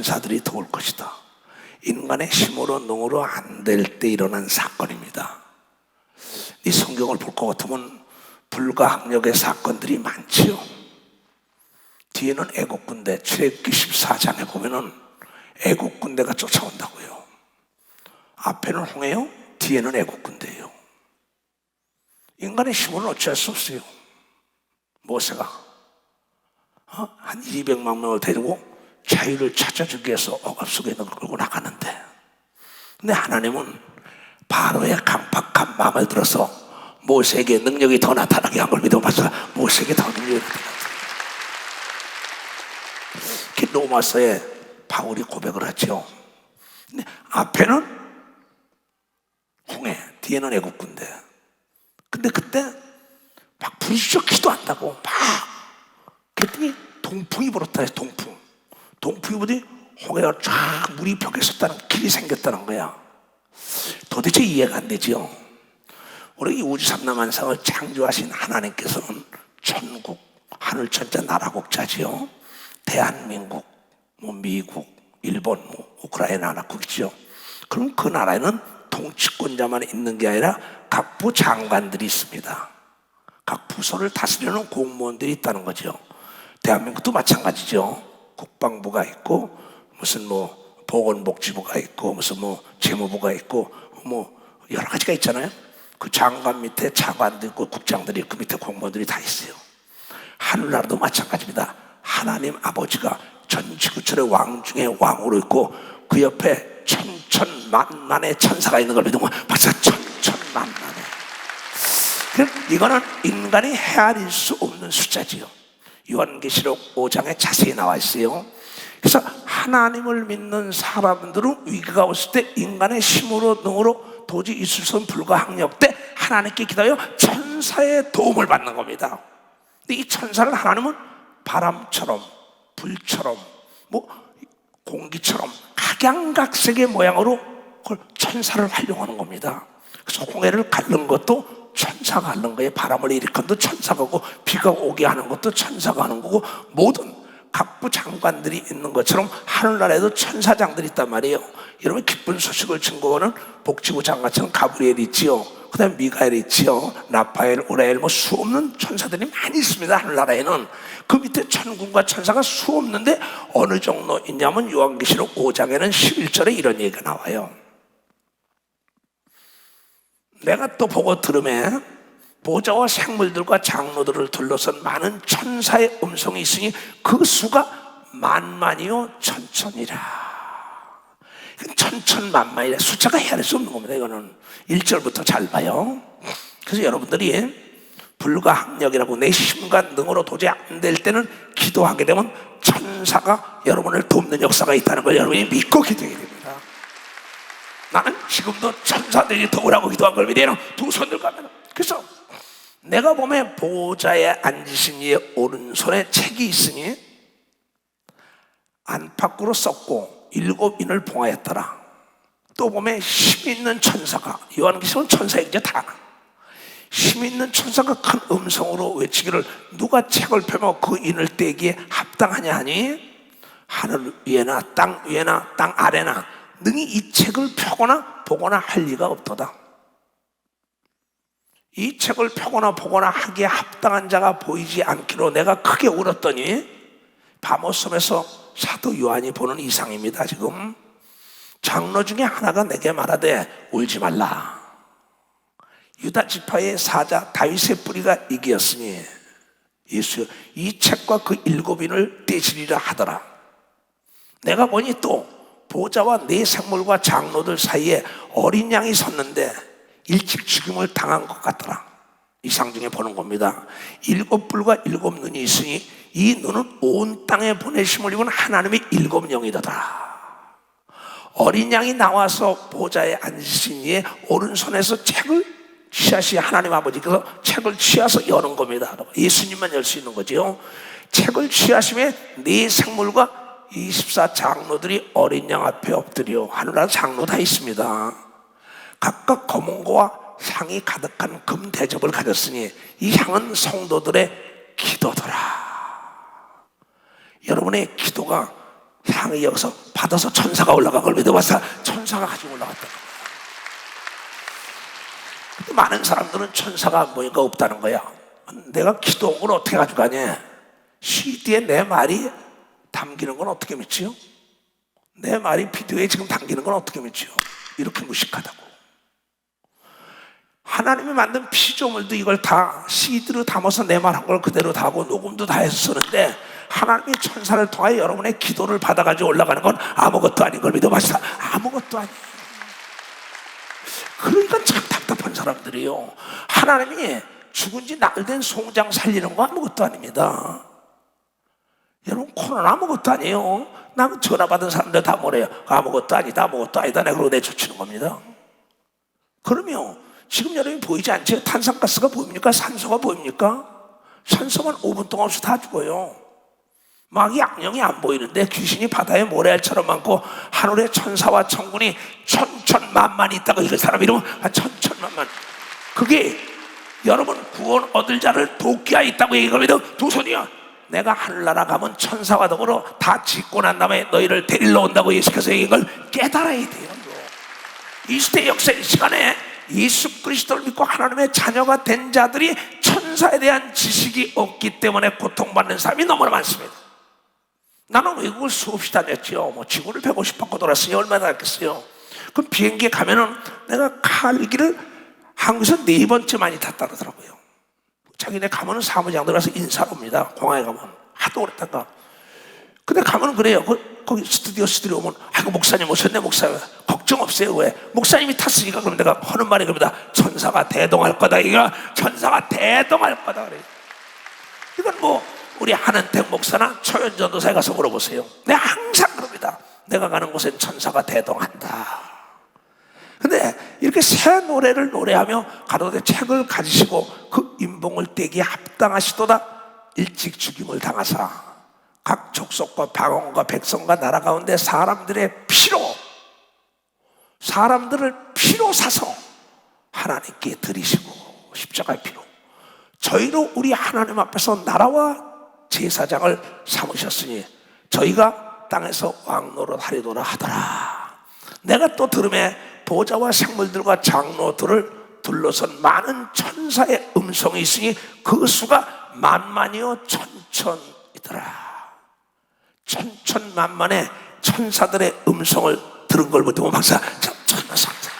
천사들이 도울 것이다. 인간의 힘으로 능으로 안 될 때 일어난 사건입니다. 이 성경을 볼 것 같으면 불가항력의 사건들이 많지요. 뒤에는 애국군대, 출애굽기 14장에 보면은 애국군대가 쫓아온다고요. 앞에는 홍해요, 뒤에는 애국군대예요. 인간의 힘으로는 어찌할 수 없어요. 모세가 한 200만 명을 데리고 자유를 찾아주기 위해서 억압 속에 있는 걸 끌고 나가는데, 근데 하나님은 바로의 강팍한 마음을 들어서 모세에게 능력이 더 나타나게 한 걸 믿어 봐서 모세에게 더 능력이 나타났어요. 로마서에 바울이 고백을 하죠. 근데 앞에는 홍해, 뒤에는 애국군대. 근데 그때 막 부르짖어 기도한다고 막 그랬더니 동풍이 불었다 해서 동풍이 불더니 홍해가 쫙 물이 벽에 섰다는, 길이 생겼다는 거야. 도대체 이해가 안 되죠. 우리 이 우주 삼라만상을 창조하신 하나님께서는 천국, 하늘천자, 나라국자지요. 대한민국, 미국, 일본, 우크라이나 나라국이죠. 그럼 그 나라에는 통치권자만 있는 게 아니라 각 부 장관들이 있습니다. 각 부서를 다스리는 공무원들이 있다는 거죠. 대한민국도 마찬가지죠. 국방부가 있고 무슨 보건복지부가 있고 무슨 재무부가 있고 여러 가지가 있잖아요. 그 장관 밑에 차관도 있고 국장들이, 그 밑에 공무원들이 다 있어요. 하늘나라도 마찬가지입니다. 하나님 아버지가 전 지구촌의 왕 중에 왕으로 있고 그 옆에 천천만만의 천사가 있는 걸 믿으면 벌써 천천만만해. 이거는 인간이 헤아릴 수 없는 숫자지요. 요한계시록 5장에 자세히 나와 있어요. 그래서 하나님을 믿는 사람들은 위기가 왔을 때 인간의 힘으로 능으로 도저히 있을 수 없는 불가항력 때 하나님께 기도하여 천사의 도움을 받는 겁니다. 근데 이 천사를 하나님은 바람처럼, 불처럼, 공기처럼 각양각색의 모양으로 그걸 천사를 활용하는 겁니다. 그래서 홍해를 가른 것도 천사가 하는 거예요. 바람을 일으킨 것도 천사가 하고, 비가 오게 하는 것도 천사가 하는 거고, 모든 각부 장관들이 있는 것처럼 하늘나라에도 천사장들이 있단 말이에요. 여러분, 기쁜 소식을 증거하는 복지부 장관처럼 가브리엘이 있지요. 그 다음에 미가엘이 있지요. 라파엘, 우라엘, 수없는 천사들이 많이 있습니다. 하늘나라에는. 그 밑에 천군과 천사가 수없는데 어느 정도 있냐면 요한계시록 5장에는 11절에 이런 얘기가 나와요. 내가 또 보고 들으매 보좌와 생물들과 장로들을 둘러선 많은 천사의 음성이 있으니 그 수가 만만이요 천천이라. 천천만만이라. 숫자가 헤아릴 수 없는 겁니다. 이거는 1절부터 잘 봐요. 그래서 여러분들이 불가항력이라고 내 힘과 능으로 도저히 안 될 때는 기도하게 되면 천사가 여러분을 돕는 역사가 있다는 걸 여러분이 믿고 기도해야 됩니다. 나는 지금도 천사들이 도우라고 기도한 걸 믿어요. 두 손 들고 합니다. 그래서 내가 보면 보좌에 앉으신 이의 오른손에 책이 있으니 안팎으로 썼고 7인을 봉하였더라. 또 보면 힘 있는 천사가, 요한계시록은 천사 얘기죠. 다 힘 있는 천사가 큰 음성으로 외치기를, 누가 책을 펴면 그 인을 떼기에 합당하냐 하니 하늘 위에나 땅 위에나 땅 아래나 능히 이 책을 펴거나 보거나 할 리가 없도다. 이 책을 펴거나 보거나 하기에 합당한 자가 보이지 않기로 내가 크게 울었더니, 바모섬에서 사도 요한이 보는 이상입니다. 지금 장로 중에 하나가 내게 말하되 울지 말라. 유다 지파의 사자 다윗의 뿌리가 이기었으니 예수 이 책과 그 7인을 떼시리라 하더라. 내가 보니 또 보좌와 네 생물과 장로들 사이에 어린 양이 섰는데 일찍 죽임을 당한 것 같더라. 이상 중에 보는 겁니다. 7뿔과 7눈이 있으니 이 눈은 온 땅에 보내심을 입은 하나님의 7영이더라. 어린 양이 나와서 보좌에 앉으신 이의 오른손에서 책을 취하시, 하나님 아버지께서 책을 취하서 여는 겁니다. 예수님만 열 수 있는 거죠. 책을 취하심에 네 생물과 24 장로들이 어린 양 앞에 엎드려, 하늘나라 장로 다 있습니다. 각각 검은 거와 향이 가득한 금 대접을 가졌으니 이 향은 성도들의 기도더라. 여러분의 기도가 당이 여기서 받아서 천사가 올라간 걸 믿어봐서 천사가 가지고 올라갔다는 거야. 근데 많은 사람들은 천사가 뭐가 없다는 거야. 내가 기도한 걸 어떻게 가져가냐? CD에 내 말이 담기는 건 어떻게 믿지요? 내 말이 비디오에 지금 담기는 건 어떻게 믿지요? 이렇게 무식하다고. 하나님이 만든 피조물도 이걸 다 CD로 담아서 내 말 한 걸 그대로 다 하고 녹음도 다 해서 쓰는데, 하나님이 천사를 통하여 여러분의 기도를 받아가지고 올라가는 건 아무것도 아닌 걸 믿어봐시다. 아무것도 아니에요. 그러니까 참 답답한 사람들이에요. 하나님이 죽은 지 나흘 된 송장 살리는 거 아무것도 아닙니다. 여러분, 코로나 아무것도 아니에요. 난 전화 받은 사람들 다 뭐래요? 아무것도 아니다, 아무것도 아니다, 내가 그러고 내쫓는 겁니다. 그러면 지금 여러분이 보이지 않죠? 탄산가스가 보입니까? 산소가 보입니까? 산소만 5분 동안 없이 다 죽어요. 막 양령이 안 보이는데 귀신이 바다에 모래알처럼 많고 하늘에 천사와 천군이 천천만만이 있다고. 이거 사람 이름은 천천만만. 그게 여러분 구원 얻을 자를 돕기에 있다고 얘기합니다. 두 손이야. 내가 하늘나라 가면 천사와 더불어 다 짓고 난 다음에 너희를 데리러 온다고 예수께서 얘기한 걸 깨달아야 돼요. 이 시대 역사의 시간에 예수 그리스도를 믿고 하나님의 자녀가 된 자들이 천사에 대한 지식이 없기 때문에 고통받는 사람이 너무나 많습니다. 나는 외국을 수없이 다녔죠. 뭐 지구를 150바퀴 돌았으니 얼마나 다녔겠어요. 그럼 비행기에 가면은 내가 갈기를 한국에서 4번째 많이 탔다 그러더라고요. 자기네 가면은 사무장들 와서 인사를 옵니다. 공항에 가면 하도 오랬다가. 근데 가면은 그래요. 거기 스튜디오 오면, 아이고 목사님 오셨네. 목사님 걱정 없어요. 왜? 목사님이 탔으니까. 그럼 내가 하는 말이 그럽니다. 천사가 대동할 거다. 이거 천사가 대동할 거다 그래요. 이건 뭐 우리 한은택 목사나 초연 전도사에 가서 물어보세요. 내가 항상 그럽니다. 내가 가는 곳엔 천사가 대동한다. 근데 이렇게 새 노래를 노래하며 가로되 책을 가지시고 그 인봉을 떼기에 합당하시도다. 일찍 죽임을 당하사 각 족속과 방언과 백성과 나라 가운데 사람들을 피로 사서 하나님께 드리시고, 십자가의 피로 저희로 우리 하나님 앞에서 나라와 제사장을 삼으셨으니 저희가 땅에서 왕노릇 하리도다 하더라. 내가 또 들음에 보좌와 생물들과 장로들을 둘러선 많은 천사의 음성이 있으니 그 수가 만만이요 천천이더라. 천천만만의 천사들의 음성을 들은 걸 보면 박사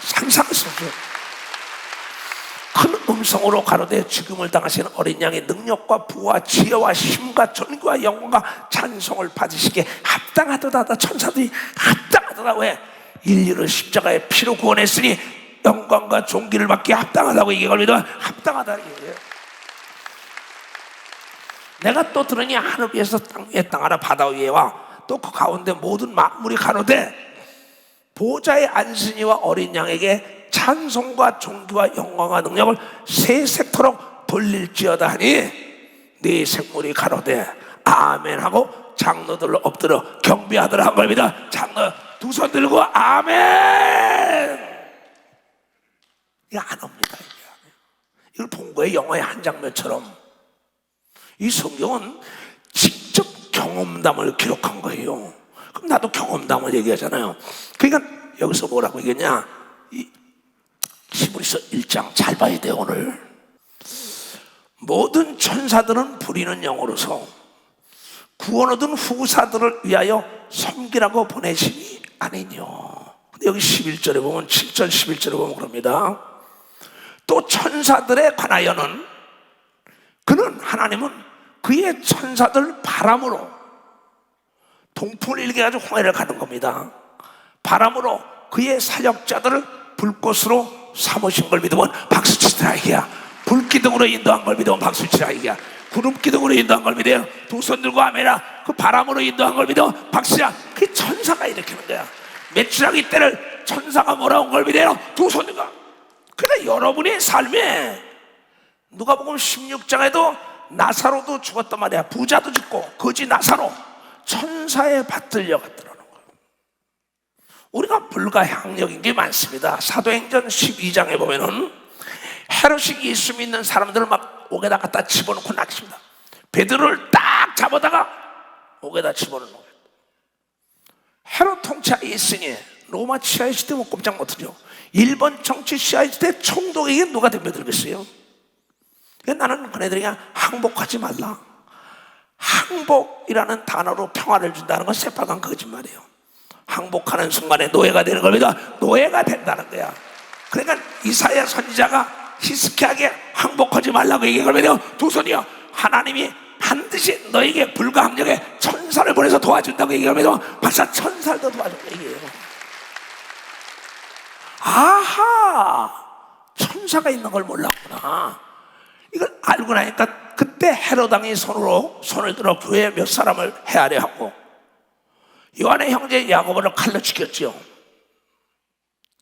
상상했어요. 큰 음성으로 가로되 죽임을 당하시는 어린 양의 능력과 부와 지혜와 힘과 존귀와 영광과 찬송을 받으시기에 합당하도다. 천사들이 합당하도다. 왜? 인류를 십자가의 피로 구원했으니 영광과 존귀를 받기에 합당하다고 얘기할 믿으면 합당하다 얘기해요. 내가 또 들으니 하늘 위에서 땅 위에 땅하나 바다 위에와 또 그 가운데 모든 만물이 가로되 보좌의 안신이와 어린 양에게 찬송과 존귀와 영광과 능력을 세세토록 돌릴지어다 하니 네 생물이 가로되 아멘 하고 장로들로 엎드려 경배하더라 한 겁니다. 장로 두 손 들고 아멘. 이거 안 옵니다. 이걸 본 거예요. 영화의 한 장면처럼. 이 성경은 직접 경험담을 기록한 거예요. 그럼 나도 경험담을 얘기하잖아요. 그러니까 여기서 뭐라고 얘기했냐? 이 히브리서 1장 잘 봐야 돼요. 오늘 모든 천사들은 부리는 영으로서 구원 얻은 후사들을 위하여 섬기라고 보내심이 아니뇨. 근데 여기 11절에 보면 7절 11절에 보면 그럽니다. 또 천사들에 관하여는 그는 하나님은 그의 천사들 바람으로 동풍을 일게 가지고 홍해를 가는 겁니다. 바람으로 그의 사역자들을 불꽃으로 삼으신 걸 믿으면 박수치더라 이게야. 불기둥으로 인도한 걸 믿으면 박수치라 이게야. 구름기둥으로 인도한 걸 믿어요. 두 손 들고 아멘이라. 그 바람으로 인도한 걸 믿으면 박수야. 그 천사가 일으키는 거야. 메추라기 때를 천사가 몰아온 걸 믿어요. 두 손 들고. 그러나 여러분의 삶에 누가복음 16장에도 나사로도 죽었단 말이야. 부자도 죽고 거지 나사로 천사에 받들려 갔더라는 거예요. 우리가 불가항력인 게 많습니다. 사도행전 12장에 보면은 헤롯이 예수 믿는 사람들을 막 옥에다 갖다 집어넣고 낚십니다. 베드로를 딱 잡아다가 옥에다 집어넣는 거예요. 헤롯 통치하에 있으니 로마 치하의 시대 뭐 꼼짝 못하죠. 일본 정치 치하의 시대 총독에게 누가 덤벼들겠어요? 나는 그네들이 그냥 항복하지 말라. 항복이라는 단어로 평화를 준다는 건 새빨간 거짓말이에요. 항복하는 순간에 노예가 되는 겁니다. 노예가 된다는 거야. 그러니까 이사야 선지자가 히스키야에게 항복하지 말라고 얘기하면요, 두 손이요, 하나님이 반드시 너에게 불가항력에 천사를 보내서 도와준다고 얘기하면서 발사 천사도 도와준다고 얘기해요. 아하, 천사가 있는 걸 몰랐구나. 이걸 알고 나니까 그때 헤롯 왕이 손을 들어 교회 몇 사람을 헤아려 하고 요한의 형제 야고보를 칼로 죽였죠.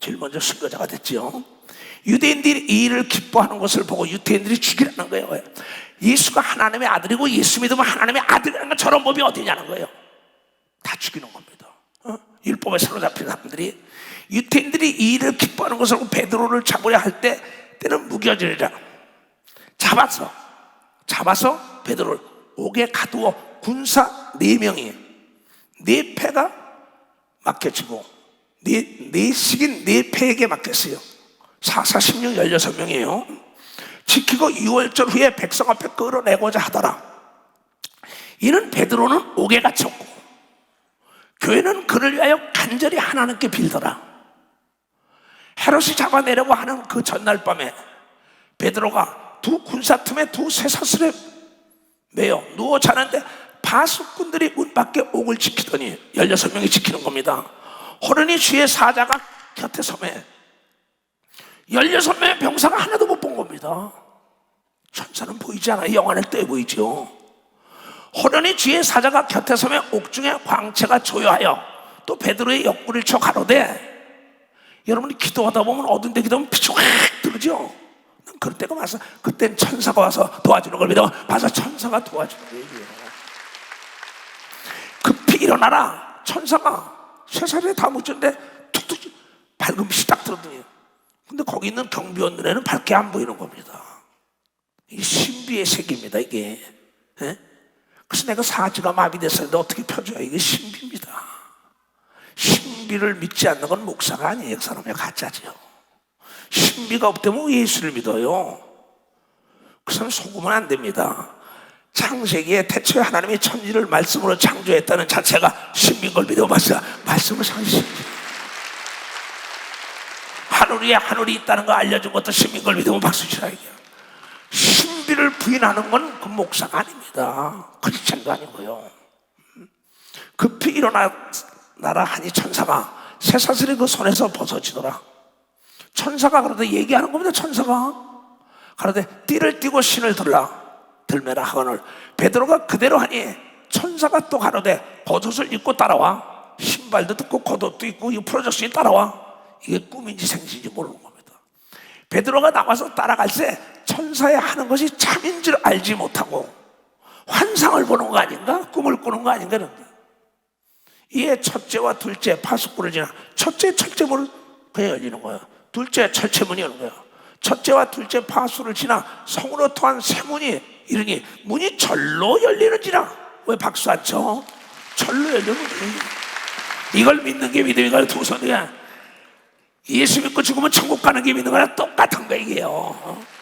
제일 먼저 순교자가 됐죠. 유대인들이 이 일을 기뻐하는 것을 보고 유대인들이 죽이라는 거예요. 예수가 하나님의 아들이고 예수 믿으면 하나님의 아들이라는 건 저런 법이 어디냐는 거예요. 다 죽이는 겁니다. 율법에 사로잡힌 사람들이, 유대인들이 이 일을 기뻐하는 것을 보고 베드로를 잡으려 할 때는 무교절이라 잡아서 베드로를 옥에 가두어 군사 4명이 4패가 맡겨지고 4식인 4패에게 맡겼어요. 4, 16, 16명이에요. 지키고 6월절 후에 백성 앞에 끌어내고자 하더라. 이는 베드로는 옥에 갇혔고 교회는 그를 위하여 간절히 하나님께 빌더라. 헤롯이 잡아내려고 하는 그 전날 밤에 베드로가 두 군사 틈에 두 쇠사슬에 매여 누워 자는데 파수꾼들이 문 밖에 옥을 지키더니 16명이 지키는 겁니다. 호련히 주의 사자가 곁에 서매 16명의 병사가 하나도 못 본 겁니다. 천사는 보이지 않아요. 영안을 떼 보이죠. 호련히 주의 사자가 곁에 서매 옥중에 광채가 조여하여 또 베드로의 옆구리를 쳐 가로되, 여러분이 기도하다 보면 어두운 데 기도하면 빛이 확 들죠. 그럴 때가 와서 그땐 천사가 와서 도와주는 걸 믿어. 봐서 천사가 도와주는 거예요. 급히 일어나라. 천사가 쇠사슬에 다 묻혔는데 툭툭 밝은 빛이 딱 들어오더니, 근데 거기 있는 경비원 눈에는 밝게 안 보이는 겁니다. 이게 신비의 세계입니다, 이게. 에? 그래서 내가 사지가 마비됐었는데 어떻게 펴줘야 이게 신비입니다. 신비를 믿지 않는 건 목사가 아니에요. 그 사람이 가짜죠. 신비가 없다면 예수를 믿어요. 그 사람 속으면 안 됩니다. 창세기에 태초에 하나님이 천지를 말씀으로 창조했다는 자체가 신비인 걸 믿어봤어요. 말씀을 상신. 하늘 위에 하늘이 있다는 거 알려준 것도 신비인 걸 믿으면 박수 치라 이게요. 신비를 부인하는 건 그 목사가 아닙니다. 크리스찬도 아니고요. 급히 일어나라 하니 천사가 쇠사슬이 그 손에서 벗어지더라. 천사가 그러다 얘기하는 겁니다. 천사가 그러되 띠를 띠고 신을 들매라 하거늘 베드로가 그대로 하니 천사가 또 가로되 겉옷을 입고 따라와. 신발도 듣고 겉옷도 입고 이거 풀어졌으니 따라와. 이게 꿈인지 생신인지 모르는 겁니다. 베드로가 나와서 따라갈 때 천사의 하는 것이 참인 줄 알지 못하고 환상을 보는 거 아닌가? 꿈을 꾸는 거 아닌가? 이에 첫째와 둘째 파수꾼을 지나 첫째 철제문을 그냥 열리는 거예요. 둘째 철제문이 열리는 거예요. 첫째와 둘째 파수를 지나 성으로 통한 세 문이 이르니 문이 절로 열리는지라. 왜 박수 안 쳐? 절로 열리는 거예요. 이걸 믿는 게 믿음이가 두 손이야. 예수 믿고 죽으면 천국 가는 게 믿는 거랑 똑같은 거 이게요.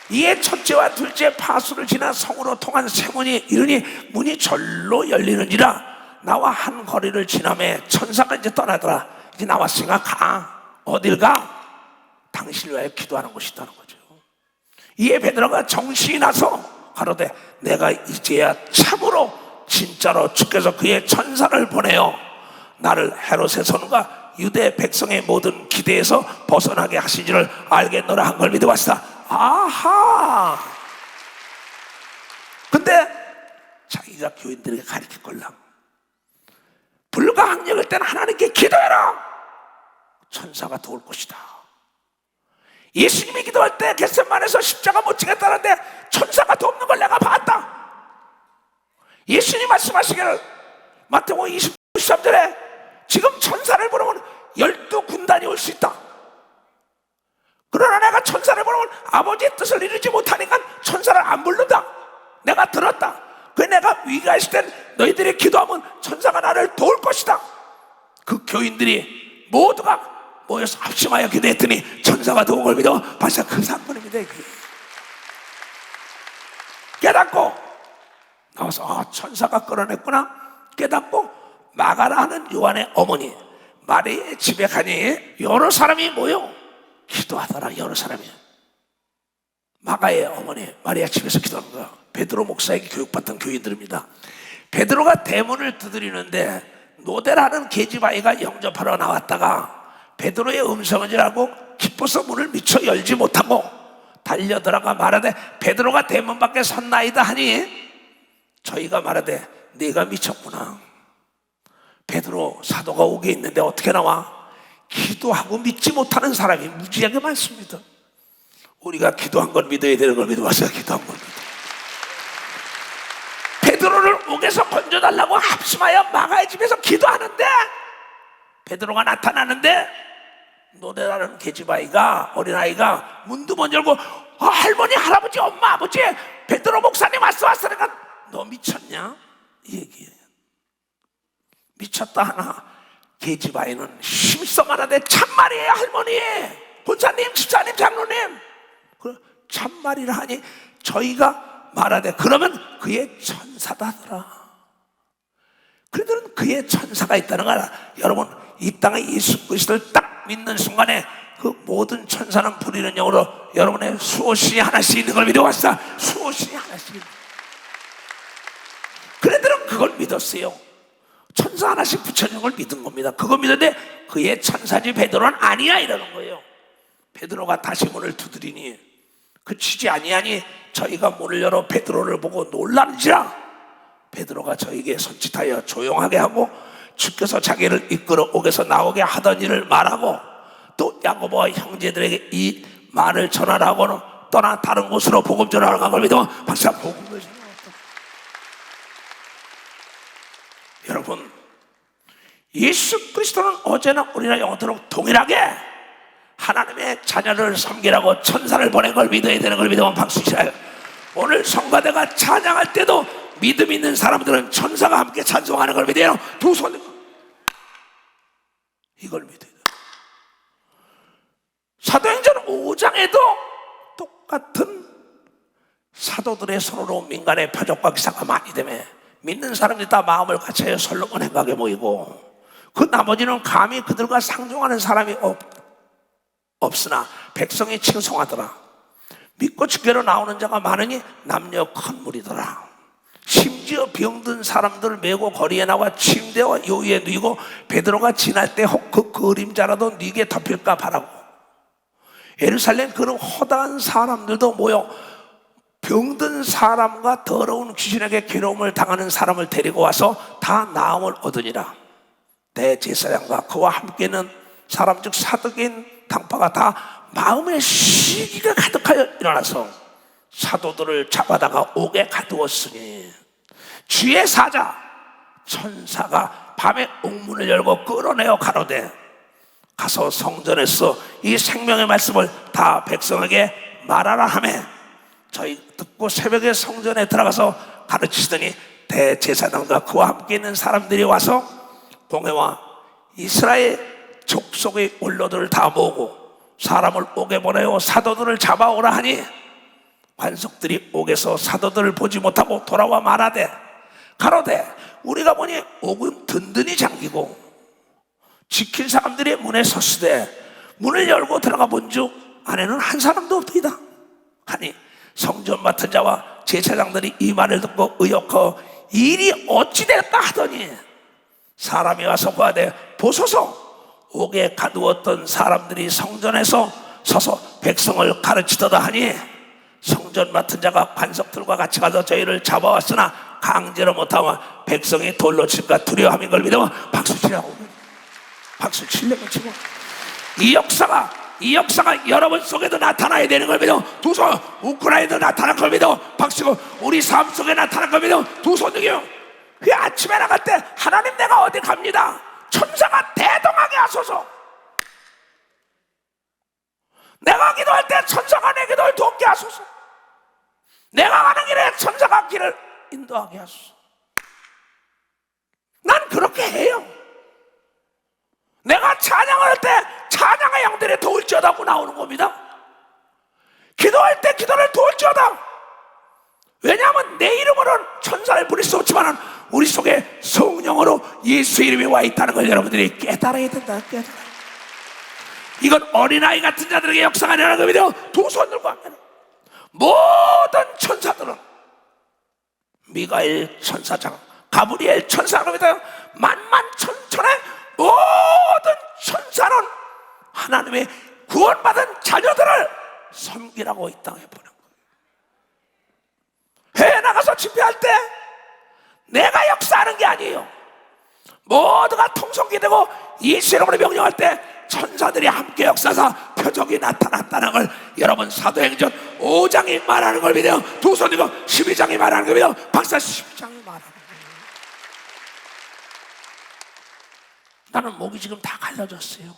이에 첫째와 둘째 파수를 지나 성으로 통한 세 문이 이르니 문이 절로 열리는지라. 나와 한 거리를 지나매 천사가 이제 떠나더라. 이제 나왔으니까 가. 어딜 가? 당신을 위하여 기도하는 곳이 있다는 거죠. 이에 베드로가 정신이 나서 가로되 내가 이제야 참으로 진짜로 주께서 그의 천사를 보내어 나를 헤롯의 손과 유대 백성의 모든 기대에서 벗어나게 하신 줄을 알겠노라 한 걸 믿어봤다. 아하. 근데 자기가 교인들에게 가르칠 걸랑 불가항력일 때는 하나님께 기도해라. 천사가 도울 것이다. 예수님이 기도할 때 겟세마네에서 십자가 못 지겠다는데 천사가 돕는 걸 내가 봤다. 예수님 말씀하시기를 마태복음 23절에 지금 천사를 부르면 12군단이 올 수 있다. 그러나 내가 천사를 부르면 아버지의 뜻을 이루지 못하니까 천사를 안 부른다. 내가 들었다. 그 내가 위기가 있을 땐 너희들이 기도하면 천사가 나를 도울 것이다. 교인들이 모두가 모여서 합심하여 기도했더니 천사가 도운 걸 믿어 벌써 그 사건입니다. 깨닫고 나와서 천사가 끌어냈구나 깨닫고 마가라 하는 요한의 어머니 마리의 집에 가니 여러 사람이 모여 기도하더라. 여러 사람이 마가의 어머니 마리아 집에서 기도하는 거야. 베드로 목사에게 교육받던 교인들입니다. 베드로가 대문을 두드리는데 노대라는 계집아이가 영접하러 나왔다가 베드로의 음성인 줄 알고 기뻐서 문을 미처 열지 못하고 달려들어가 말하되 베드로가 대문 밖에 섰나이다 하니 저희가 말하되 네가 미쳤구나. 베드로 사도가 오게 있는데 어떻게 나와? 기도하고 믿지 못하는 사람이 무지하게 많습니다. 우리가 기도한 걸 믿어야 되는 걸 믿어봤어요. 기도한 걸 믿어. 베드로를 옥에서 건져달라고 합심하여 마가의 집에서 기도하는데 베드로가 나타나는데 노대라는 계집아이가 어린아이가 문도 못 열고 할머니 할아버지 엄마 아버지 베드로 목사님 왔어 그러니까 너 미쳤냐? 이 얘기예요. 미쳤다 하나 계집아이는 힘써 말하되 참말이에요 할머니 권사님 집사님 장로님 참말이라 하니 저희가 말하되 그러면 그의 천사다 하더라. 그들은 그의 천사가 있다는 거야. 여러분 이 땅에 예수 그리스도를 딱 믿는 순간에 그 모든 천사는 부리는 영으로 여러분의 수호신이 하나씩 있는 걸 믿어왔어. 수호신이 하나씩. 그들은 그걸 믿었어요. 천사 하나씩 붙여진 걸 믿은 겁니다. 그거 믿었는데 그의 천사지 베드로는 아니야 이러는 거예요. 베드로가 다시 문을 두드리니 그치지 아니하니 저희가 문을 열어 베드로를 보고 놀란지라 베드로가 저에게 손짓하여 조용하게 하고 주께서 자기를 이끌어 옥에서 나오게 하던 일을 말하고 또 야고보와 형제들에게 이 말을 전하라고는 떠나 다른 곳으로 복음 전하러 간 걸 믿으면 박사 복음을 전하고 여러분 예수 그리스도는 어제나 우리나 영원토록 동일하게 하나님의 자녀를 섬기라고 천사를 보낸 걸 믿어야 되는 걸 믿으면 박수 치세요. 오늘 성가대가 찬양할 때도 믿음 있는 사람들은 천사가 함께 찬송하는 걸 믿어요. 두 손 이걸 믿어야 돼요. 사도행전 5장에도 똑같은 사도들의 서로 민간의 표적과 기사가 많이 되매 믿는 사람들이 다 마음을 같이 솔로몬 행각에 모이고 그 나머지는 감히 그들과 상종하는 사람이 없으나 백성이 칭송하더라. 믿고 주께로 나오는 자가 많으니 남녀 큰 무리더라. 심지어 병든 사람들을 메고 거리에 나와 침대와 요위에 누이고 베드로가 지날 때 혹 그 그림자라도 네게 덮일까 바라고 예루살렘 그런 허다한 사람들도 모여 병든 사람과 더러운 귀신에게 괴로움을 당하는 사람을 데리고 와서 다 나음을 얻으니라. 대제사장과 그와 함께는 사람 즉 사덕인 당파가 다 마음의 시기가 가득하여 일어나서 사도들을 잡아다가 옥에 가두었으니 주의 사자 천사가 밤에 옥문을 열고 끌어내어 가로되 가서 성전에서 이 생명의 말씀을 다 백성에게 말하라 하매 저희 듣고 새벽에 성전에 들어가서 가르치시더니 대제사장과 그와 함께 있는 사람들이 와서 공회와 이스라엘 족속의 원로들을 다 모으고 사람을 옥에 보내어 사도들을 잡아오라 하니 관속들이 옥에서 사도들을 보지 못하고 돌아와 말하되 가로되 우리가 보니 옥은 든든히 잠기고 지킬 사람들이 문에 섰으되 문을 열고 들어가 본즉 안에는 한 사람도 없더이다 하니 성전 맡은 자와 제사장들이 이 말을 듣고 의혹하여 일이 어찌 될까 하더니 사람이 와서 구하되 보소서 옥에 가두었던 사람들이 성전에서 서서 백성을 가르치더다 하니 성전 맡은 자가 관석들과 같이 가서 저희를 잡아왔으나 강제로 못하면 백성이 돌로 칠까 두려워함인 걸 믿으면 박수 치라고. 박수 치려면 치고 이 역사가 여러분 속에도 나타나야 되는 걸 믿어. 두 손. 우크라이나에도 나타날 걸 믿어. 박수고 우리 삶 속에 나타날 걸 믿어. 두 손 들겨. 그 아침에 나갈 때 하나님 내가 어디 갑니다. 천사가 대동하게 하소서. 내가 기도할 때 천사가 내 기도를 돕게 하소서. 내가 가는 길에 천사가 길을 인도하게 하소서. 난 그렇게 해요. 내가 찬양할 때 찬양의 양들이 도울지어다고 나오는 겁니다. 기도할 때 기도를 도울지어다. 왜냐하면 내 이름으로는 천사를 부릴 수 없지만 우리 속에 성령으로 예수 이름이 와 있다는 걸 여러분들이 깨달아야 된다. 이건 어린아이 같은 자들에게 역사가 아니라는 겁니다. 두 손들고 하면 모든 천사들은 미가엘 천사장, 가브리엘 천사입니다. 만만천천의 모든 천사는 하나님의 구원받은 자녀들을 섬기라고 이 땅에 보낸 거예요. 해외 나가서 집회할 때 내가 역사하는 게 아니에요. 모두가 통성기 되고 예수 이름으로 명령할 때 천사들이 함께 역사하사 표적이 나타났다는 걸 여러분 사도행전 5장이 말하는 걸 믿어요. 두 손 들고 12장이 말하는 걸 믿어요. 박사 12장이 말하는 거예요. 나는 목이 지금 다 갈라졌어요.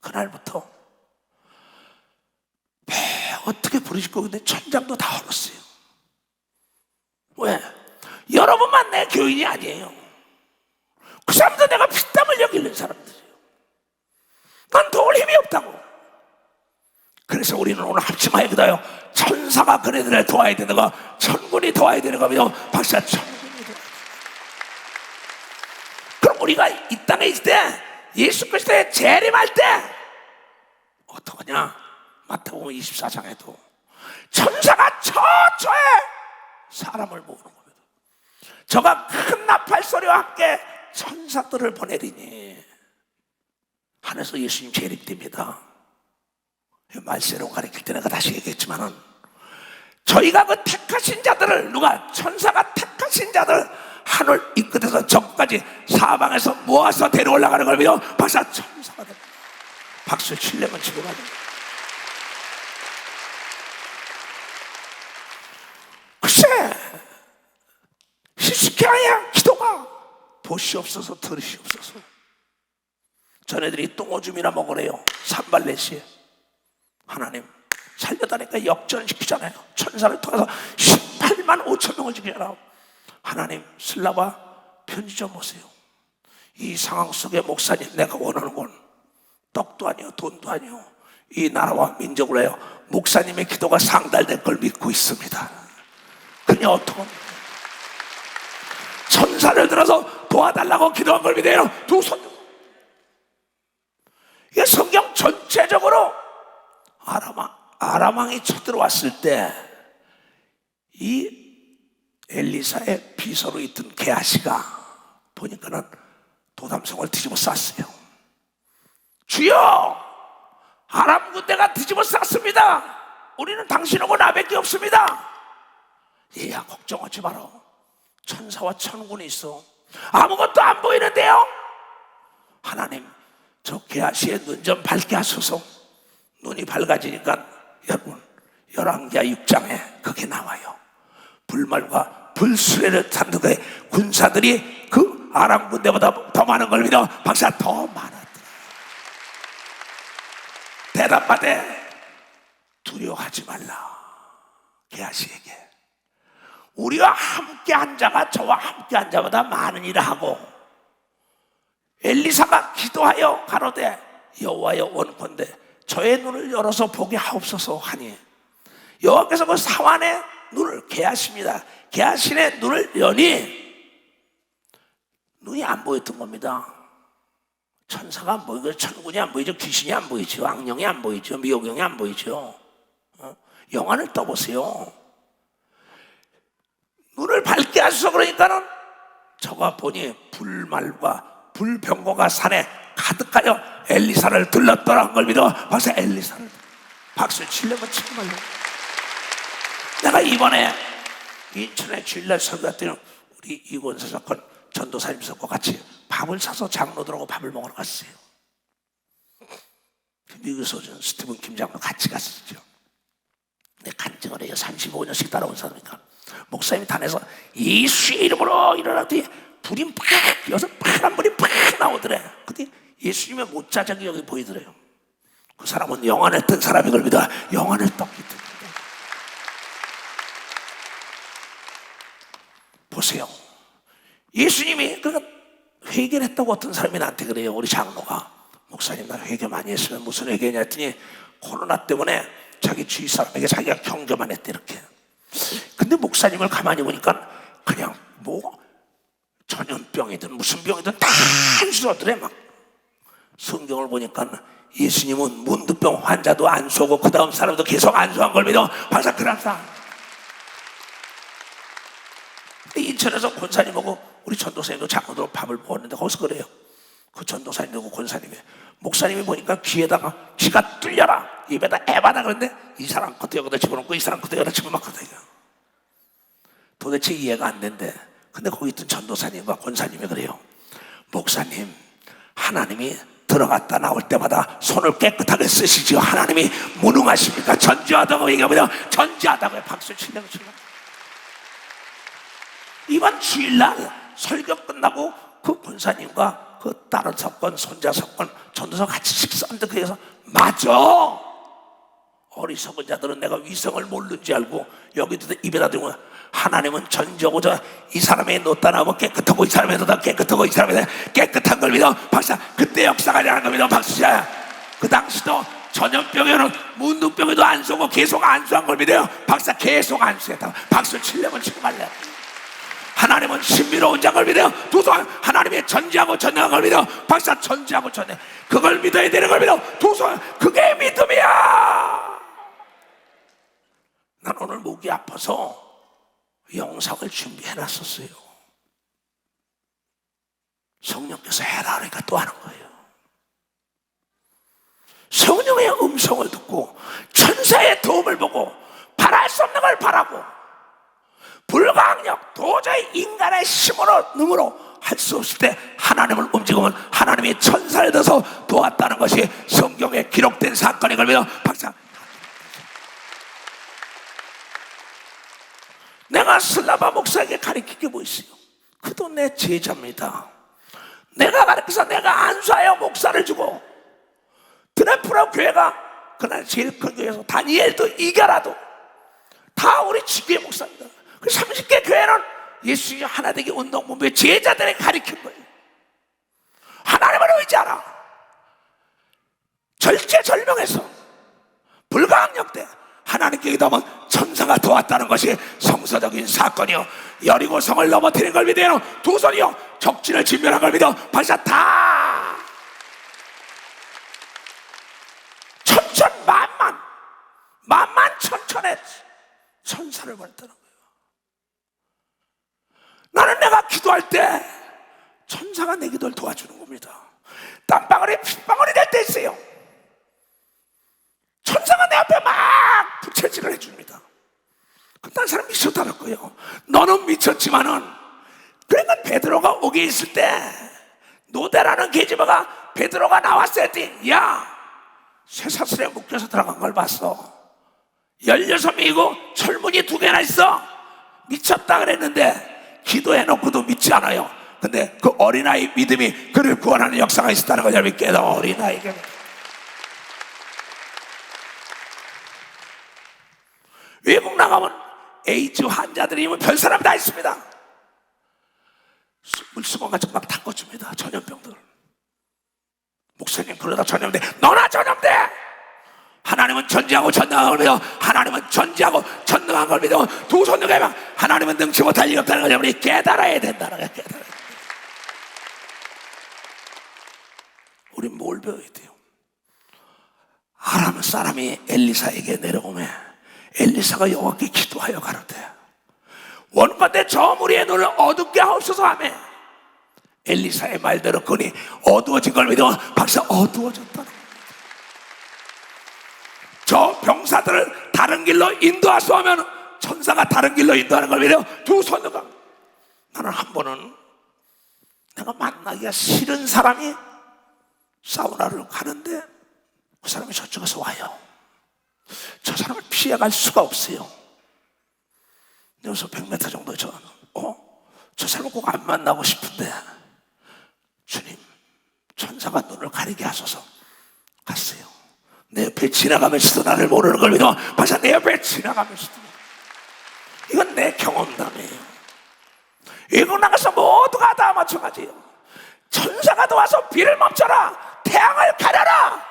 그날부터 어떻게 부르실 거. 근데 천장도 다 얼었어요. 왜? 여러분만 내 교인이 아니에요. 그 사람도 내가 피땀 흘려 기른 사람들이에요. 난 도울 힘이 없다고. 그래서 우리는 오늘 합심하여 기도해요. 천사가 그네들을 도와야 되는 거, 천군이 도와야 되는 거며 박사 천군이 도와야. 그럼 우리가 이 땅에 있을 때 예수 그리스도의 재림할 때 어떡하냐? 마태복음 24장에도 천사가 처처에 사람을 모으는 겁니다. 저가 큰 나팔 소리와 함께 천사들을 보내리니 하늘에서 예수님 재림됩니다. 말세로 가리킬 때 내가 다시 얘기했지만은 저희가 그 택하신 자들을 누가 천사가 택하신 자들 하늘 이 끝에서 저까지 사방에서 모아서 데려올라가는 걸 믿어 박사 천사가 됩니다. 박수 치려면 지금 하자. 글쎄 희숙해 아니야. 기도가 보시옵소서 들으시옵소서. 전애들이 똥오줌이나 먹으래요. 산발렛이 하나님 살려다니까 역전시키잖아요. 천사를 통해서 18만 5천 명을 죽이잖아. 하나님 슬라바 편지 좀 보세요. 이 상황 속에 목사님 내가 원하는 건 떡도 아니요 돈도 아니요 이 나라와 민족을 해요. 목사님의 기도가 상달될 걸 믿고 있습니다. 그냥 어떡합니까? 천사를 들어서 도와달라고 기도한 걸 믿어요. 두 손. 이게 성경 전체적으로 아람왕이 쳐들어왔을 때 이 엘리사의 비서로 있던 게하시가 보니까는 도담성을 뒤집어 쌌어요. 주여, 아람 군대가 뒤집어 쌌습니다. 우리는 당신하고 나밖에 없습니다. 얘야 걱정하지 마라. 천사와 천군이 있어. 아무것도 안 보이는데요. 하나님 저 게하시의 눈 좀 밝게 하소서. 눈이 밝아지니까 여러분 열왕기하 6장에 그게 나와요. 불말과 불수레를 탄 그 군사들이 그 아람 군대보다 더 많은 걸 믿어 박사 더 많았더라. 대답하되 두려워하지 말라. 게하시에게 우리가 함께 한 자가 저와 함께 한 자보다 많으니라 하고 엘리사가 기도하여 가로되 여호와여 원컨대 저의 눈을 열어서 보게 하옵소서 하니 여호와께서 그 사환의 눈을 게하십니다. 게하신의 눈을 여니 눈이 안 보였던 겁니다. 천사가 안 보이고 천군이 안 보이죠. 귀신이 안 보이죠. 악령이 안 보이죠. 미혹령이 안 보이죠. 영안을 떠보세요. 눈을 밝게 하셔서 그러니까는 저가 보니 불말과 불병거가 산에 가득하여 엘리사를 들렀더라 한 걸 믿어 박사 엘리사를 박수 치려면 치고 말려. 내가 이번에 인천에 주일날 설교했더니 우리 이권사 사건 전도사님 사건과 같이 밥을 사서 장로들하고 밥을 먹으러 갔어요. 미국에서 온 스티븐 김장로 같이 갔었죠. 근데 간증을 해요. 35년씩 따라온 사람이니까 목사님이 단에서 예수의 이름으로 일어났더니 불이 팍 여기서 파란 불이 팍 나오더래. 근데 예수님의 못자작이 여기 보이더래요. 그 사람은 영안을 뜬 사람인 걸 믿어. 영안을 떴기 때문에. 보세요. 예수님이 그러니까 회개를 했다고 어떤 사람이 나한테 그래요. 우리 장로가, 목사님 나 회개 많이 했으면 무슨 회개냐 했더니 코로나 때문에 자기 주위 사람에게 자기가 경고만 했대 이렇게. 근데 목사님을 가만히 보니까 그냥 뭐 전염병이든 무슨 병이든 다 주더래. 막 성경을 보니까 예수님은 문두병 환자도 안수하고 그 다음 사람도 계속 안수한 걸 믿어. 박사 그람사. 인천에서 권사님하고 우리 전도사님도 장로도 밥을 먹었는데 거기서 그래요. 그 전도사님하고 권사님이, 목사님이 보니까 귀가 뚫려라, 입에다 에바다 그러는데 이 사람 그때 여기다 집어넣고 이 사람 그때 여기다 집어넣거든요. 도대체 이해가 안 된대. 근데 거기 있던 전도사님과 권사님이 그래요. 목사님, 하나님이 들어갔다 나올 때마다 손을 깨끗하게 쓰시지요. 하나님이 무능하십니까? 전지하다고 얘기하면 전지하다고 박수 치려고. 이번 주일날 설교 끝나고 그 권사님과 그 다른 석권, 손자 석권, 전도사 같이 식사하는데 그래서 맞아, 어리석은 자들은 내가 위성을 모르는지 알고 여기도 입에다 대고 하나님은 전지하고 이 사람의 놓다 나오면 깨끗하고 이 사람의 놓다 깨끗하고 이 사람의 깨끗한 걸 믿어. 박사 그때 역사가 일어난 걸 믿어. 박수야. 그 당시도 전염병에는 문둥병에도 안 쏘고 계속 안수한 걸 믿어요. 박사 계속 안수했다. 박수 치려면 치고 말래. 하나님은 신비로운 장을 믿어요. 두손 하나님의 전지하고 전능한 걸 믿어. 박사 전지하고 전능 그걸 믿어야 되는 걸 믿어. 두손 그게 믿음이야. 난 오늘 목이 아파서 영상을 준비해놨었어요. 성령께서 해라 그러니까 또 하는 거예요. 성령의 음성을 듣고 천사의 도움을 보고 바랄 수 없는 걸 바라고 불가항력 도저히 인간의 힘으로 능으로 할 수 없을 때 하나님을 움직이면 하나님이 천사를 들어서 도왔다는 것이 성경에 기록된 사건인 걸 믿어. 박사 내가 슬라바 목사에게 가르친 게 뭐 있어요? 그도 내 제자입니다. 내가 가르쳐서 내가 안수하여 목사를 주고 드레프라 교회가 그날 제일 큰 교회에서 다니엘도 이겨라도 다 우리 지교회 목사입니다. 그 30개 교회는 예수 하나 되기 운동본부의 제자들에게 가르친 거예요. 하나님을 의지하라. 절제절명해서 불가항력 때 하나님께 기도하면 천사가 도왔다는 것이 성서적인 사건이요. 여리고성을 넘어뜨린 걸 믿어요. 두 손이요 적진을 진멸한 걸 믿어. 발사 다 만만천천에 천사를 보냈다는 거예요. 나는 내가 기도할 때 천사가 내 기도를 도와주는 겁니다. 땀방울이 핏방울이 될 때 있어요. 천사가 내 앞에 막 부채질을 해줍니다. 그딴 사람 미쳤다는 거예요. 너는 미쳤지만은 그러니까 베드로가 오게 있을 때 노대라는 계집애가 베드로가 나왔을 때 야 쇠사슬에 묶여서 들어간 걸 봤어. 16명이고 철문이 2개나 있어. 미쳤다 그랬는데 기도해놓고도 믿지 않아요. 근데 그 어린아이 믿음이 그를 구원하는 역사가 있었다는 걸 믿게 해도 어린아이에게 외국 나가면 에이즈 환자들이 별 사람 다 있습니다. 물수건 같은 거 막 닦아줍니다. 전염병들. 목사님 그러다 전염돼. 너나 전염돼. 하나님은 전지하고 전능한 걸 믿어. 하나님은 전지하고 전능한 걸 믿어. 두 손 들고 막 하나님은 능치 못할 일이 없다는 걸 우리 깨달아야 된다는 거야. 깨달아야 돼. 우리 뭘 배워야 돼요? 아람 사람이 엘리사에게 내려오매 엘리사가 여호와께 기도하여 가로되 원컨대 저 무리의 눈을 어둡게 하옵소서 하며 엘리사의 말대로 그니 어두워진 걸 믿어. 박사 어두워졌다는 거예요. 저 병사들을 다른 길로 인도하소 하면 천사가 다른 길로 인도하는 걸 믿어. 두 손으로 나는 한 번은 내가 만나기가 싫은 사람이 사우나를 가는데 그 사람이 저쪽에서 와요. 저 사람을 피해갈 수가 없어요. 여기서 100m 정도 저 사람을 꼭 안 만나고 싶은데 주님 천사가 눈을 가리게 하소서. 갔어요. 내 옆에 지나가면서도 나를 모르는 걸 믿어. 박사 내 옆에 지나가면서도. 이건 내 경험담이에요. 이거 나가서 모두가 다 마찬가지예요. 천사가 도와서 비를 멈춰라, 태양을 가려라.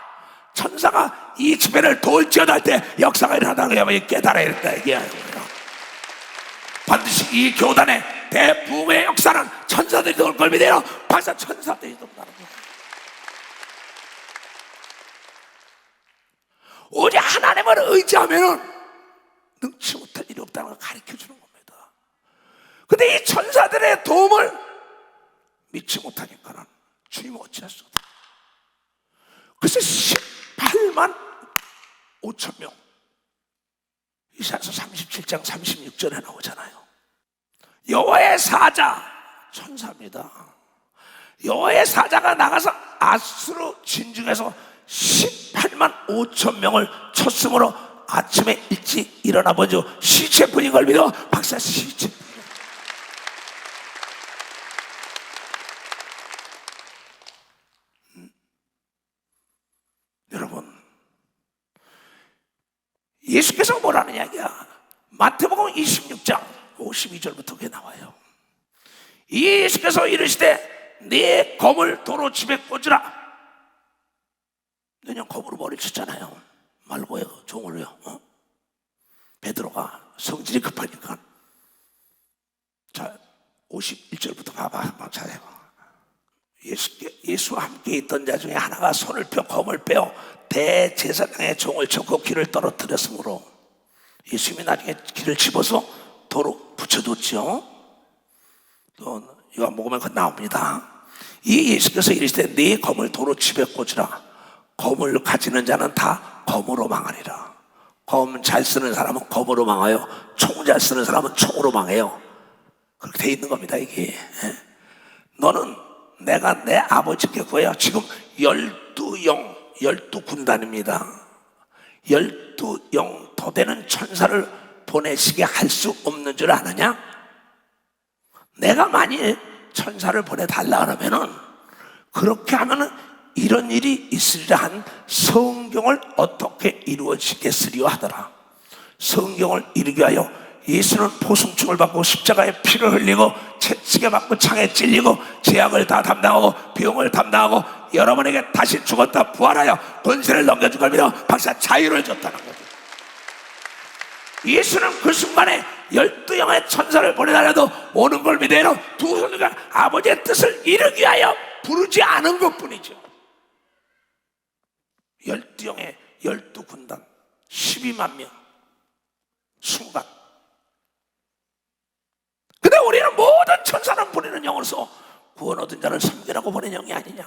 천사가 이 지면을 돌지어다 할 때 역사가 일어나다는 걸 깨달아야 된다 얘기예요. 반드시 이 교단의 대부흥의 역사는 천사들이 도울 걸 믿어요. 벌써 천사들이 돕는다는 거예요. 오직 하나님을 의지하면 능치 못할 일이 없다는 걸 가르쳐주는 겁니다. 근데 이 천사들의 도움을 믿지 못하니까는 주님 어찌할 수 없다. 그래서 18만 5천 명, 이사야서 37장 36절에 나오잖아요. 여호와의 사자, 천사입니다. 여호와의 사자가 나가서 아수르 진중에서 18만 5천 명을 쳤으므로 아침에 일찍 일어나 보죠. 시체뿐인 걸 믿어. 박사 시체뿐. 여러분, 예수께서 뭐라는 이야기야? 마태복음 26장 52절부터 그게 나와요. 예수께서 이르시되 네 검을 도로 집에 꽂으라. 그냥 검으로 머리를 쳤잖아요. 말고요, 종을요. 베드로가 성질이 급하니까. 자, 51절부터 봐봐. 한번 잘 해봐. 예수와 함께 있던 자 중에 하나가 손을 펴 검을 빼어 대제사장의 종을 쳤고 귀를 떨어뜨렸으므로 예수님이 나중에 귀를 집어서 도로 붙여뒀죠. 또 이거 먹으면 그거 나옵니다. 이 예수께서 이르시되 네 검을 도로 집에 꽂으라. 검을 가지는 자는 다 검으로 망하리라. 검 잘 쓰는 사람은 검으로 망하여 총 잘 쓰는 사람은 총으로 망해요. 그렇게 돼 있는 겁니다. 이게 너는 내가 내 아버지께 구해요. 지금 12영 12군단입니다 12영 더 되는 천사를 보내시게 할 수 없는 줄 아느냐? 내가 만일 천사를 보내달라 그러면은, 그렇게 하면은 이런 일이 있으리라 한 성경을 어떻게 이루어지겠으리요 하더라. 성경을 이루게 하여 예수는 포승충을 받고 십자가에 피를 흘리고 채찍에 맞고 창에 찔리고 죄악을 다 담당하고 병을 담당하고 여러분에게 다시 죽었다 부활하여 권세를 넘겨준 겁니다. 박사 자유를 줬다는 거죠. 예수는 그 순간에 12영의 천사를 보내달라도 오는 걸 믿어요. 두 손과 아버지의 뜻을 이루기 위하여 부르지 않은 것뿐이죠. 12영의 12군단 12만 명 순간. 근데 우리는 모든 천사는 보내는 영으로서 구원 얻은 자를 섬기라고 보낸 영이 아니냐.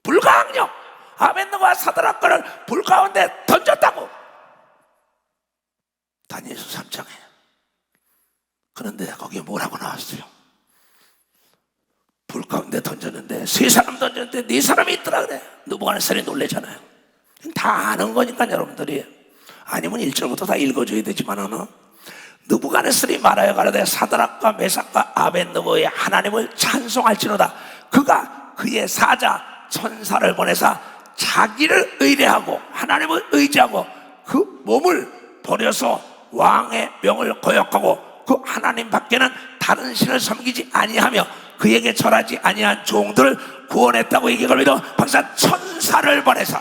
불가항력, 아벤노가 사드락과를 불 가운데 던졌다고 다니엘서 3장에. 그런데 거기에 뭐라고 나왔어요? 불 가운데 던졌는데 세 사람 던졌는데 네 사람이 있더라 그래. 느부갓네살이 놀래잖아요. 다 아는 거니까 여러분들이. 아니면 1절부터 다 읽어줘야 되지만은 느부갓네살이 말하여 가로되 사드락과 메삭과 아벤느고의 하나님을 찬송할지로다. 그가 그의 사자 천사를 보내사 자기를 의뢰하고 하나님을 의지하고 그 몸을 버려서 왕의 명을 거역하고 그 하나님 밖에는 다른 신을 섬기지 아니하며 그에게 절하지 아니한 종들을 구원했다고 얘기합니다. 박사 천사를 보내사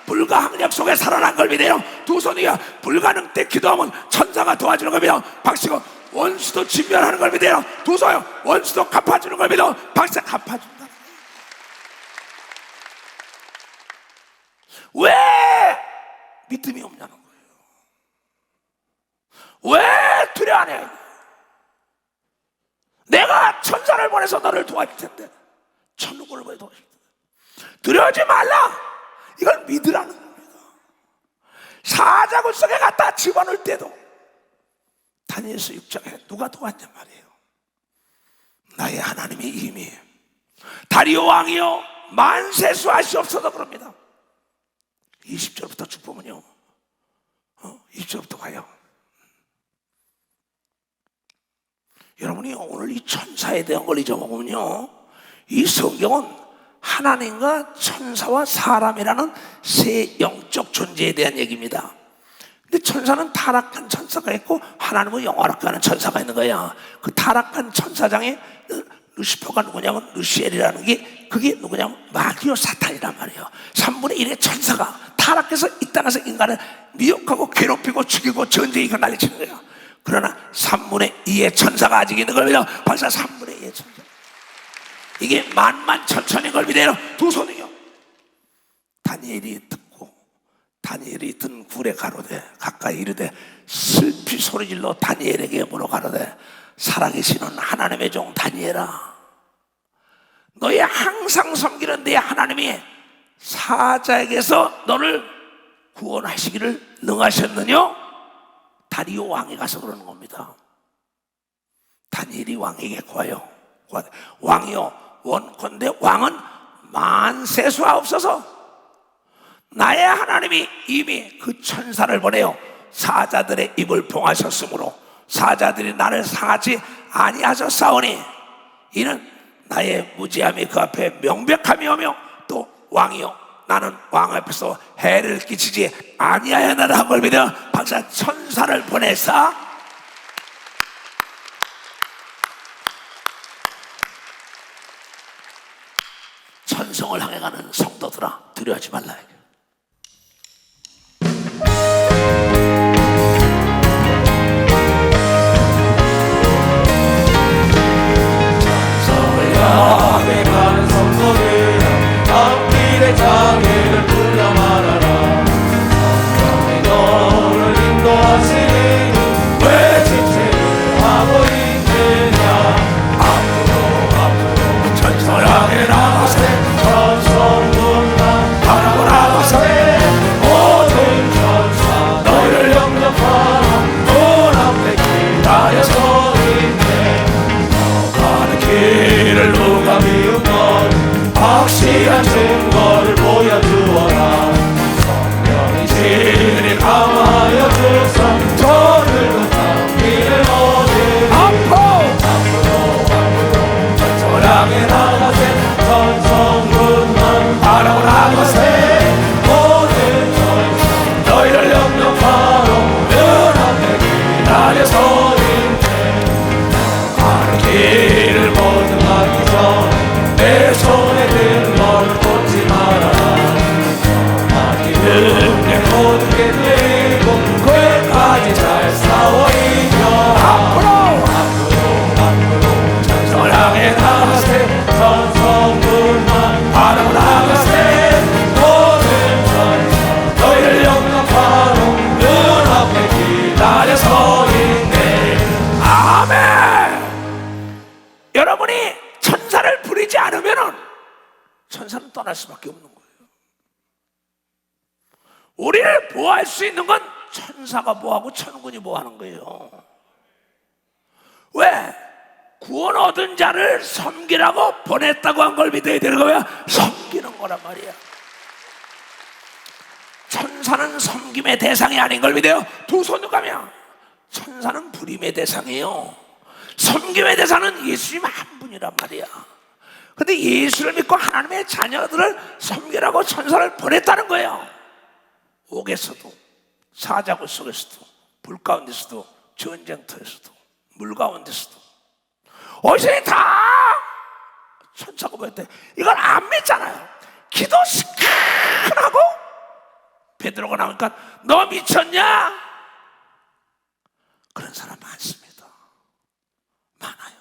불가항력 속에 살아난 걸 믿어요. 두 손이야 불가능 때 기도하면 천사가 도와주는 겁니다. 박씨가 원수도 진멸하는 걸 믿어요. 두 손이야 원수도 갚아주는 걸 믿어. 박사 갚아준다. 왜 믿음이 없냐는 거예요. 왜 두려워하냐. 내가 천사를 보내서 너를 도와줄 텐데 천국을 왜 도와줄 텐데. 두려워하지 말라. 이걸 믿으라는 겁니다. 사자굴 속에 갖다 집어넣을 때도 다니엘서 6장에 누가 도왔냔 말이에요. 나의 하나님의 힘이 다리오 왕이여 만세수 하시옵소서 그럽니다. 20절부터 쭉 보면요 20절부터 가요. 여러분이 오늘 이 천사에 대한 걸 잊어먹으면요 이 성경은 하나님과 천사와 사람이라는 세 영적 존재에 대한 얘기입니다. 근데 천사는 타락한 천사가 있고 하나님은 영화롭게 하는 천사가 있는 거야. 그 타락한 천사장에 루시퍼가 누구냐면 루시엘이라는 게 그게 누구냐면 마귀요 사탄이란 말이에요. 3분의 1의 천사가 타락해서 이 땅에서 인간을 미혹하고 괴롭히고 죽이고 전쟁이고 난리치는 거예요. 그러나 3분의 2의 천사가 아직 있는 겁니다. 벌써 3분의 2의 천사. 이게 만만천천인 걸 믿어요. 두 손이요. 다니엘이 듣고 다니엘이 든 굴에 가로되 가까이 이르되 슬피 소리질러 다니엘에게 물어 가로되 살아계시는 하나님의 종 다니엘아, 너의 항상 섬기는 내 하나님이 사자에게서 너를 구원하시기를 능하셨느냐? 다리오 왕이 가서 그러는 겁니다. 다니엘이 왕에게 구하여 왕이여, 원컨대 왕은 만세수하옵소서. 나의 하나님이 이미 그 천사를 보내어 사자들의 입을 봉하셨으므로 사자들이 나를 상하지 아니하셨사오니 이는 나의 무지함이 그 앞에 명백함이 오며 또 왕이여, 나는 왕 앞에서 해를 끼치지 아니하였나라 한 걸 믿어 박사 천사를 보내서 천성을 향해 가는 성도들아, 두려워하지 말라. 앞에 가는 성도들아, 앞길의 장애를 부려 말하라. 성령이 너를 인도하시니 왜 지체를 하고 있느냐. 앞으로 천성을 향해 나가세. 천성문만 바라고 나가세. 모든 천사 너희를 영접하라. 문 앞에 기다려서 있네. 가는 길을 누가 비웃건 확실한 증거를 보여주어라. 성령이 진리 강하여 주사 저들도 참기를 모든 앞으로 천성을 향해 나가세. 천성문만 바라고 나가세. 모든 천사 너희를 영접하러 문 앞에 기다려서 길을 모두 가기 전에 내 손에 든 너를 꽂지 말아라. 마귀 등에 모든 게 들고 끝까지 잘 싸워 이겨. 앞으로 천성을 향해 나가세. 천성문만 바라고 나가세. 모든 천사 너희를 영접하러 눈 앞에 기다려서 있네. 아멘. 여러분이 천사를 부리지 않으면 천사는 떠날 수밖에 없는 거예요. 우리를 보호할 수 있는 건 천사가 보호하고 천군이 보호하는 거예요. 왜? 구원 얻은 자를 섬기라고 보냈다고 한 걸 믿어야 되는 거야. 섬기는 거란 말이야. 천사는 섬김의 대상이 아닌 걸 믿어요. 두 손을 가면 천사는 부림의 대상이에요. 섬김의 대상은 예수님 한 분이란 말이야. 근데 예수를 믿고 하나님의 자녀들을 섬기라고 천사를 보냈다는 거예요. 옥에서도 사자굴 속에서도 불 가운데서도 전쟁터에서도 물 가운데서도 어디서 다 천사가 보였대. 이걸 안 믿잖아요. 기도 시큰하고 베드로가 나오니까 너 미쳤냐? 그런 사람 많습니다. 많아요.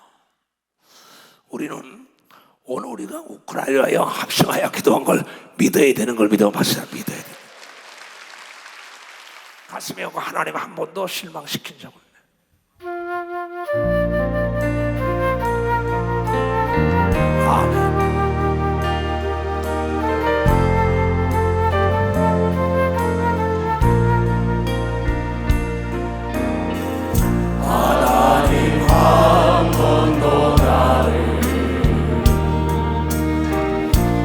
우리는 오늘 우리가 우크라이나와 합성하여 기도한 걸 믿어야 되는 걸 믿어봤어요. 믿어야 돼. 가슴에 오고 하나님 한 번도 실망시킨 적 없네. 아멘. 하나님 한 번도 나를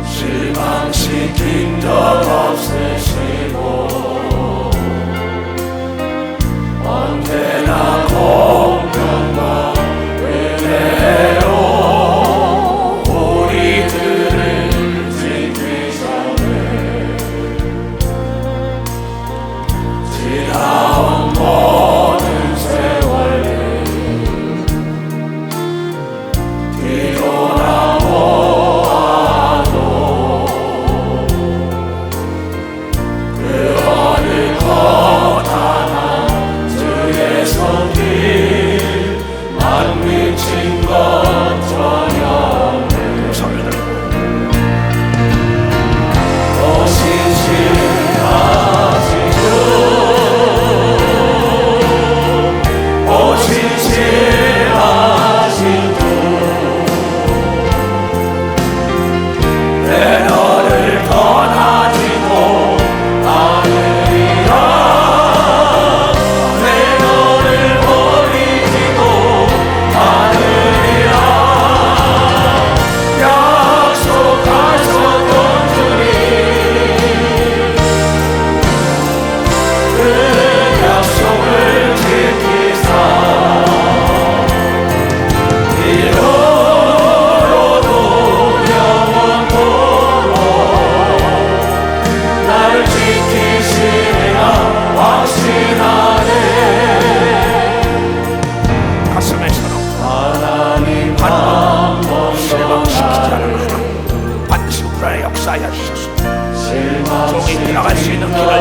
실망시킨 적 없으시고 언제나 공평과 은혜로 우리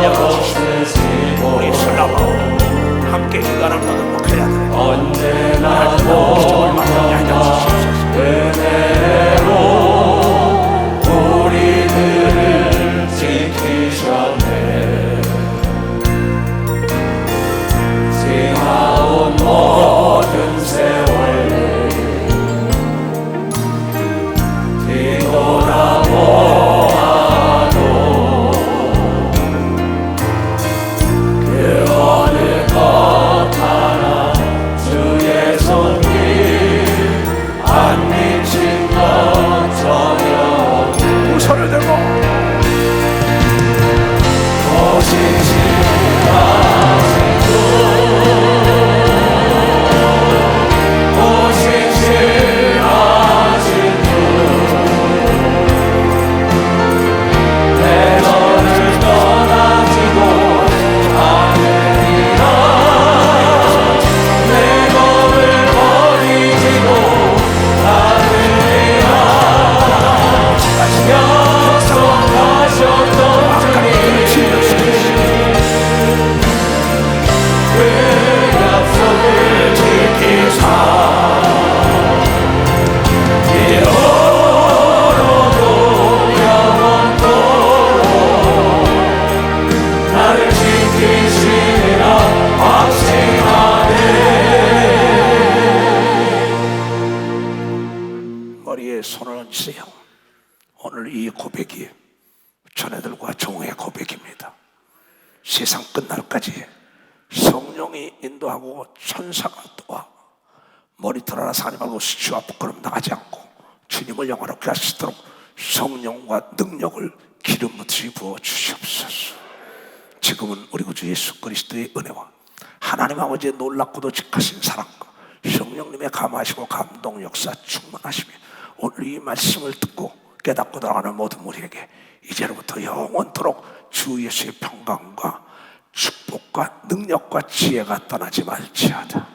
찬양하시옵소서. 우리 설날로 함께 기간을 거듭목해야 돼. 언제나 기적을 만나게 하여 주시옵소서. 은혜로 우리들을 지키셨네. 지나온 모든 세월 뒤돌아보아도 그 어느 것 하나 주의 손길 안 미친 것 전혀 두 손을 들고 머리에 손을 얹으세요. 오늘 이 고백이 자네들과 종의 고백입니다. 세상 끝날까지 성령이 인도하고 천사가 도와 머리털 하나 상하지 말고 수치와 부끄럼 당하지 않고 주님을 영화롭게 하시도록 성령과 능력을 기름 붓이 부어 주시옵소서. 지금은 우리 구주 예수 그리스도의 은혜와 하나님 아버지의 놀랍고도 직하신 사랑과 성령님의 감화하시고 감동 역사 충만하시며 오늘 이 말씀을 듣고 깨닫고 돌아가는 모든 우리에게 이제로부터 영원토록 주 예수의 평강과 축복과 능력과 지혜가 떠나지 말지어다.